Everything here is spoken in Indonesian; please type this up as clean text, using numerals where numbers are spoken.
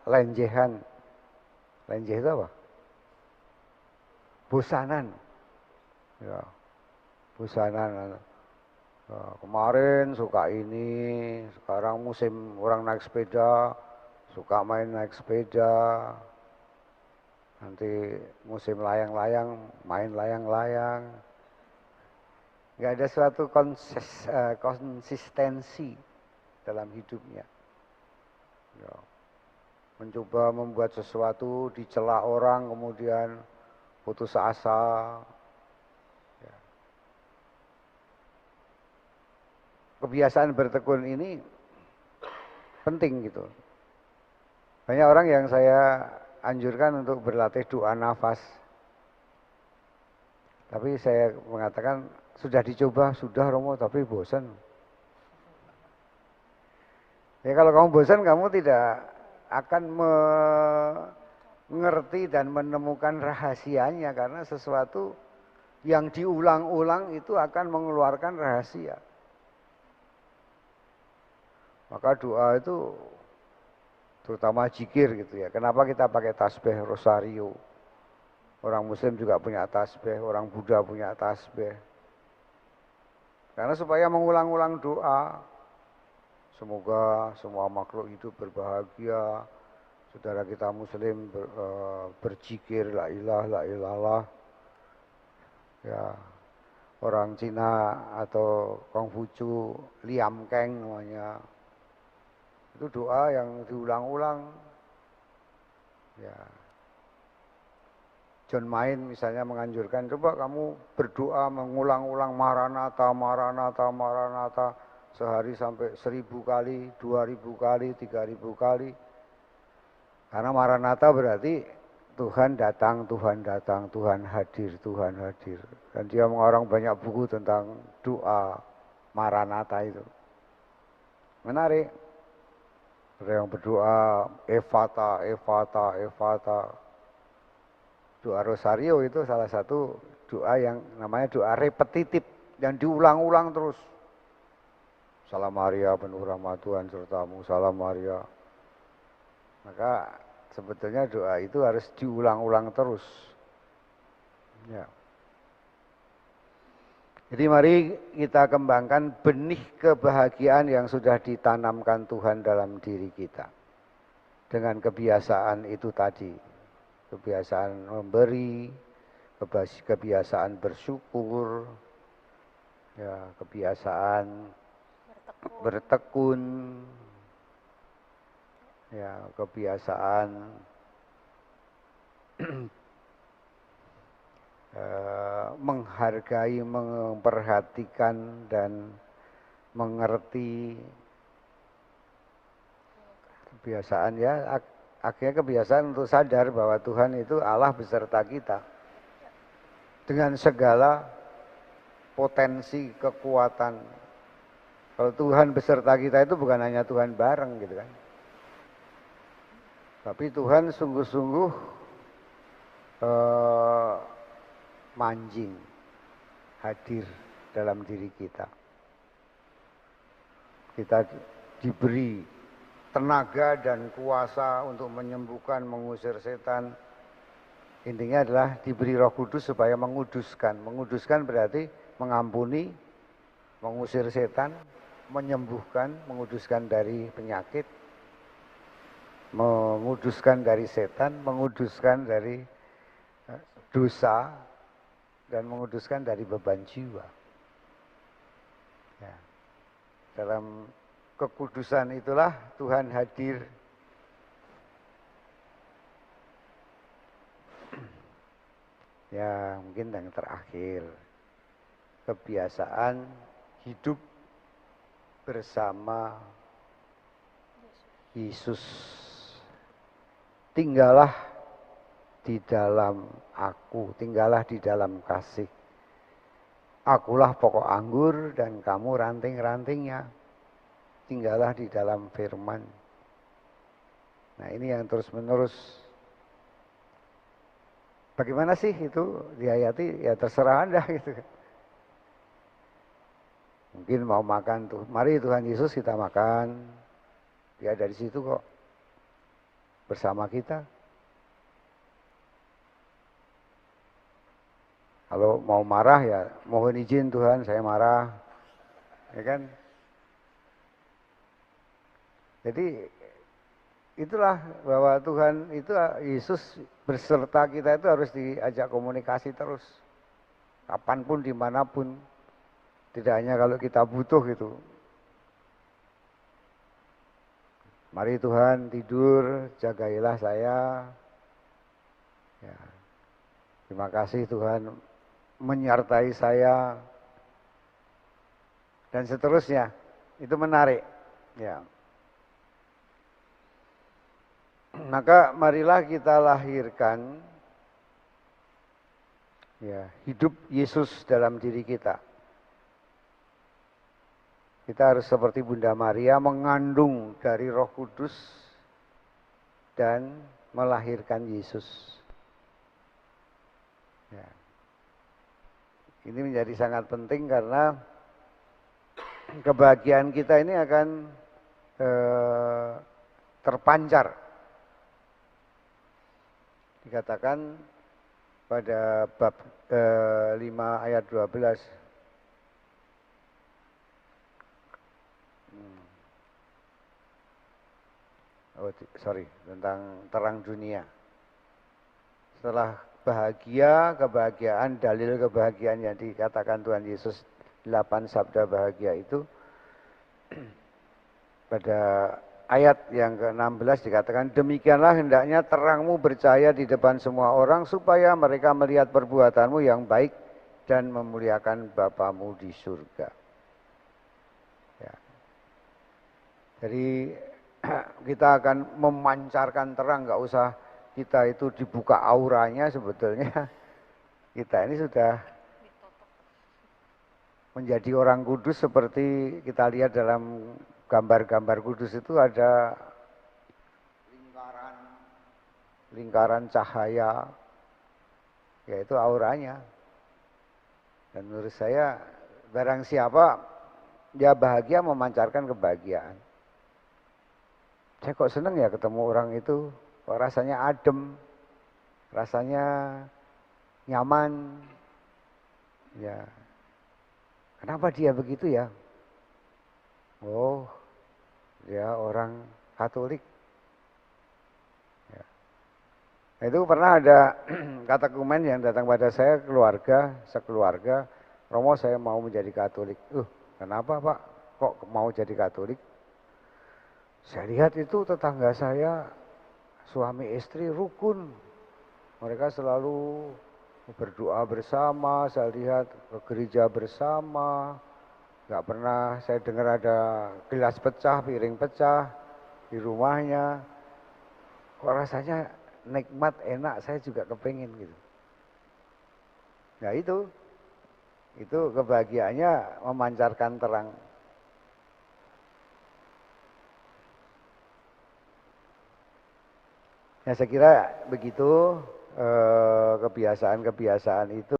lenjehan. Lenjeh itu apa? Bosanan. Ya, bosanan. Kemarin suka ini, sekarang musim orang naik sepeda, suka main naik sepeda. Nanti musim layang-layang, main layang-layang. Nggak ada suatu konsistensi dalam hidupnya. Ya. Mencoba membuat sesuatu, dicela orang, kemudian putus asa. Ya. Kebiasaan bertekun ini penting gitu. Banyak orang yang saya anjurkan untuk berlatih doa nafas. Tapi saya mengatakan, sudah dicoba, sudah Romo, tapi bosan. Ya kalau kamu bosan, kamu tidak akan mengerti dan menemukan rahasianya. Karena sesuatu yang diulang-ulang itu akan mengeluarkan rahasia. Maka doa itu terutama zikir gitu ya. Kenapa kita pakai tasbih rosario? Orang Muslim juga punya tasbih, orang Buddha punya tasbih. Karena supaya mengulang-ulang doa, semoga semua makhluk hidup berbahagia. Saudara kita Muslim berzikir la ilallah. Ya, orang Cina atau Konghucu, Liam Keng namanya. Itu doa yang diulang-ulang. Ya. John Main misalnya menganjurkan, coba kamu berdoa mengulang-ulang Maranatha, Maranatha, Maranatha sehari sampai 1000 kali, 2000 kali, 3000 kali. Karena Maranatha berarti Tuhan datang, Tuhan datang, Tuhan hadir, Tuhan hadir. Dan dia mengarang banyak buku tentang doa Maranatha itu. Menarik. Ada yang berdoa Efata, Efata, Efata. Doa rosario itu salah satu doa yang namanya doa repetitif, yang diulang-ulang terus. Salam Maria penuh rahmat Tuhan sertamu, Salam Maria. Maka sebetulnya doa itu harus diulang-ulang terus. Ya. Jadi mari kita kembangkan benih kebahagiaan yang sudah ditanamkan Tuhan dalam diri kita. Dengan kebiasaan itu tadi. Kebiasaan memberi, kebiasaan bersyukur, ya, kebiasaan bertekun, ya, kebiasaan menghargai, memperhatikan dan mengerti. Kebiasaan ya, akhirnya kebiasaan untuk sadar bahwa Tuhan itu Allah beserta kita. Dengan segala potensi kekuatan. Kalau Tuhan beserta kita itu bukan hanya Tuhan bareng gitu kan. Tapi Tuhan sungguh-sungguh manjing, hadir dalam diri kita. Kita diberi tenaga dan kuasa untuk menyembuhkan, mengusir setan. Intinya adalah diberi Roh Kudus supaya menguduskan. Menguduskan berarti mengampuni, mengusir setan, menyembuhkan, menguduskan dari penyakit, menguduskan dari setan, menguduskan dari dosa, dan menguduskan dari beban jiwa. Ya. Dalam kekudusan itulah Tuhan hadir. Ya, mungkin yang terakhir, kebiasaan hidup bersama Yesus. Tinggallah di dalam aku, tinggallah di dalam kasih. Akulah pokok anggur dan kamu ranting-rantingnya. Tinggallah di dalam firman. Nah ini yang terus-menerus. Bagaimana sih itu dihayati? Ya terserah Anda gitu. Mungkin mau makan tuh, mari Tuhan Yesus kita makan. Dia dari situ kok. bersama kita. Kalau mau marah ya mohon izin Tuhan saya marah, ya kan? Jadi itulah bahwa Tuhan itu Yesus berserta kita itu harus diajak komunikasi terus, kapanpun dimanapun, tidak hanya kalau kita butuh gitu. Mari Tuhan tidur, jagailah saya. Ya. Terima kasih Tuhan menyertai saya dan seterusnya. Itu menarik. Ya. Maka marilah kita lahirkan ya, hidup Yesus dalam diri kita. Kita harus seperti Bunda Maria mengandung dari Roh Kudus dan melahirkan Yesus. Ya. Ini menjadi sangat penting karena kebahagiaan kita ini akan terpancar. Dikatakan pada bab 5 ayat 12. Oh, sorry, tentang terang dunia. Setelah bahagia, kebahagiaan, dalil kebahagiaan yang dikatakan Tuhan Yesus 8 sabda bahagia itu pada ayat yang ke-16 dikatakan demikianlah hendaknya terangmu bercahaya di depan semua orang supaya mereka melihat perbuatanmu yang baik dan memuliakan Bapamu di surga. Ya. Jadi kita akan memancarkan terang, nggak usah kita itu dibuka auranya, sebetulnya kita ini sudah menjadi orang kudus seperti kita lihat dalam gambar-gambar kudus itu ada lingkaran cahaya, yaitu auranya. Dan menurut saya barang siapa dia bahagia memancarkan kebahagiaan. Saya kok seneng ya ketemu orang itu, kok rasanya adem, rasanya nyaman. Ya. Kenapa dia begitu ya? Oh, dia orang Katolik. Ya. Itu pernah ada katekumen yang datang pada saya, sekeluarga, Romo saya mau menjadi Katolik. Kenapa Pak? Kok mau jadi Katolik? Saya lihat itu tetangga saya, suami istri rukun. Mereka selalu berdoa bersama, saya lihat ke gereja bersama. Nggak pernah saya dengar ada gelas pecah, piring pecah di rumahnya. Kok rasanya nikmat, enak, saya juga kepingin gitu. Nah itu kebahagiaannya memancarkan terang. Ya saya kira begitu kebiasaan-kebiasaan itu.